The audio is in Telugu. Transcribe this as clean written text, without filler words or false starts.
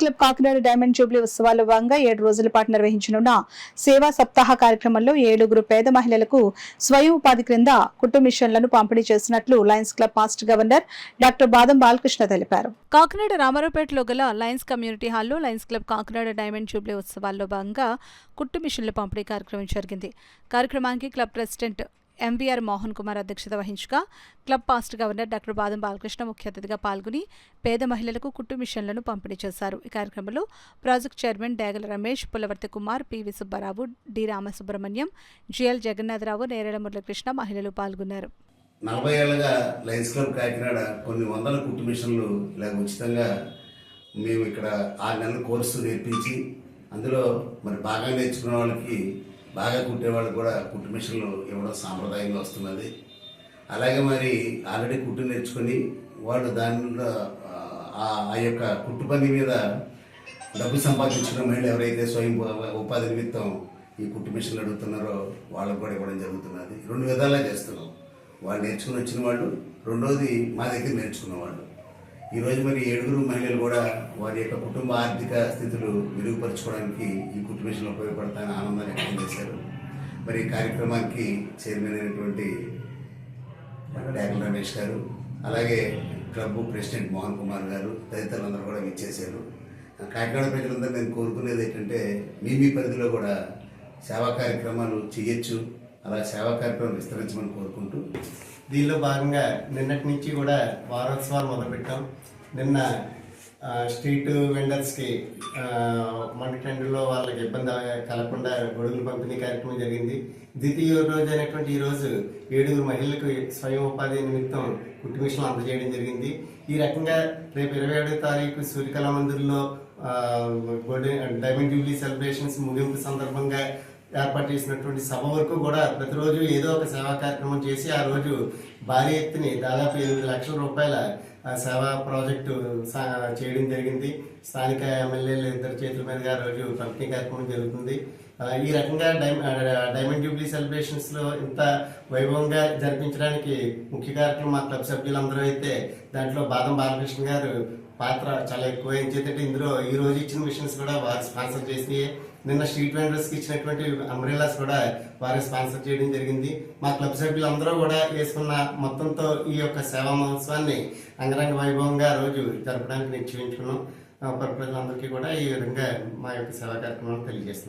క్లబ్ కాకినాడ డైమండ్ జూబ్లీ ఉత్సవాల్లో భాగంగా 7 రోజుల పాటు నిర్వహించనున్న సేవా సప్తాహ కార్యక్రమంలో 7 పేద మహిళలకు స్వయం ఉపాధి క్రింద కుట్టు మిషన్లను పంపిణీ చేసినట్లు Lions club master governor doctor బాదం బాలకృష్ణ తెలిపారు. కాకినాడ రామారావుపేటలో గల లయన్స్ కమ్యూనిటీ హాల్లో Lions club Kakinada diamond Jubilee ఉత్సవాల్లో భాగంగా కుట్టు మిషన్ల పంపిణీ కార్యక్రమం జరిగింది. కార్యక్రమానికి club president MVR Mohan Kumar అధ్యక్షత వహించగా క్లబ్ మాస్టర్ గవర్నర్ డాక్టర్ బాదం బాలకృష్ణ ముఖ్య అతిథిగా పాల్గొని పేద మహిళలకు కుట్టు మిషన్లను పంపిణీ చేశారు. ఈ కార్యక్రమంలో project chairman Degala Ramesh, Pullavarthi Kumar, PV Subbarao, D Ramasubrahmanyam, GL Jagannatharao, Nerella Muralikrishna మహిళలు పాల్గొన్నారు. 40 ఏళ్లుగా లయన్స్ క్లబ్ కాకినాడ కొన్ని వందల కుట్టు మిషన్లు ఇలా ఉచితంగా మేము ఇక్కడ 6 నెలల కోర్సు నేర్పించి అందులో మరి బాగా నేర్చుకున్న వాళ్ళకి బాగా కుట్టే వాళ్ళకి కూడా కుట్టు మిషన్లు ఇవ్వడం సాంప్రదాయంగా వస్తున్నది. అలాగే మరి ఆల్రెడీ కుట్టు నేర్చుకొని వాళ్ళు దానిలో ఆ యొక్క కుట్టు పని మీద డబ్బు సంపాదించిన మహిళలు ఎవరైతే స్వయం ఉపాధి నిమిత్తం ఈ కుట్టు మిషన్లు అడుగుతున్నారో వాళ్ళకు కూడా ఇవ్వడం జరుగుతున్నది. 2 విధాలుగా చేస్తున్నాం. వాళ్ళు నేర్చుకుని వచ్చిన వాళ్ళు, రెండోది మా దగ్గర నేర్చుకున్న వాళ్ళు. ఈరోజు మరి 7 మహిళలు కూడా వారి యొక్క కుటుంబ ఆర్థిక స్థితులు మెరుగుపరచుకోవడానికి ఈ కుట్టు మిషన్లు ఉపయోగపడతాయని ఆనందాన్ని వ్యక్తం చేశారు. మరి ఈ కార్యక్రమానికి చైర్మన్ అయినటువంటి డేగల రమేష్ గారు, అలాగే క్లబ్ ప్రెసిడెంట్ మోహన్ కుమార్ గారు తదితరులందరూ కూడా విచ్చేశారు. కాకినాడ ప్రజలందరూ నేను కోరుకునేది ఏంటంటే మీ పరిధిలో కూడా సేవా కార్యక్రమాలు చేయొచ్చు, అలా సేవా కార్యక్రమాలు విస్తరించమని కోరుకుంటూ దీనిలో భాగంగా నిన్నటి నుంచి కూడా వారోత్సవాలు మొదలుపెట్టాం. నిన్న స్ట్రీట్ వెండర్స్కి మండటెండులో వాళ్ళకి ఇబ్బంది కలగకుండా గొడుగులు పంపిణీ కార్యక్రమం జరిగింది. ద్వితీయ రోజు అయినటువంటి ఈరోజు 7 మహిళలకు స్వయం ఉపాధి నిమిత్తం కుట్టు మిషన్లు అందజేయడం జరిగింది. ఈ రకంగా రేపు 27వ తారీఖు సూర్యకళా మందిర్లో డైమండ్ జూబ్లీ సెలబ్రేషన్స్ ముగింపు సందర్భంగా ఏర్పాటు చేసినటువంటి సభ వరకు కూడా ప్రతిరోజు ఏదో ఒక సేవా కార్యక్రమం చేసి ఆ రోజు భారీ ఎత్తుని దాదాపు 8 లక్షల రూపాయల సేవా ప్రాజెక్టు చేయడం జరిగింది. స్థానిక ఎమ్మెల్యేలు 2 చేతుల మీదుగా రోజు పంపిణీ కార్యక్రమం జరుగుతుంది. ఈ రకంగా డైమండ్ జూబ్లీ సెలబ్రేషన్స్లో ఇంత వైభవంగా జరిపించడానికి ముఖ్య కార్యక్రమం మా క్లబ్ సభ్యులందరూ అయితే దాంట్లో బాదం బాలకృష్ణ గారు పాత్ర చాలా ఎక్కువ. ఏం చేతంటే ఇందులో ఈ రోజు ఇచ్చిన మిషన్స్ కూడా వారు స్పాన్సర్ చేసి, నిన్న స్ట్రీట్ వెండర్స్కి ఇచ్చినటువంటి అంబ్రెలాస్ కూడా వారే స్పాన్సర్ చేయడం జరిగింది. మా క్లబ్ సభ్యులందరూ కూడా వేసుకున్న మొత్తంతో ఈ యొక్క సేవా మహోత్సవాన్ని అంగరంగ వైభవంగా రోజు జరపడానికి నిశ్చయించుకున్నాం. ప్రజలందరికీ కూడా ఈ విధంగా మా యొక్క సేవా కార్యక్రమాన్ని తెలియజేస్తున్నాం.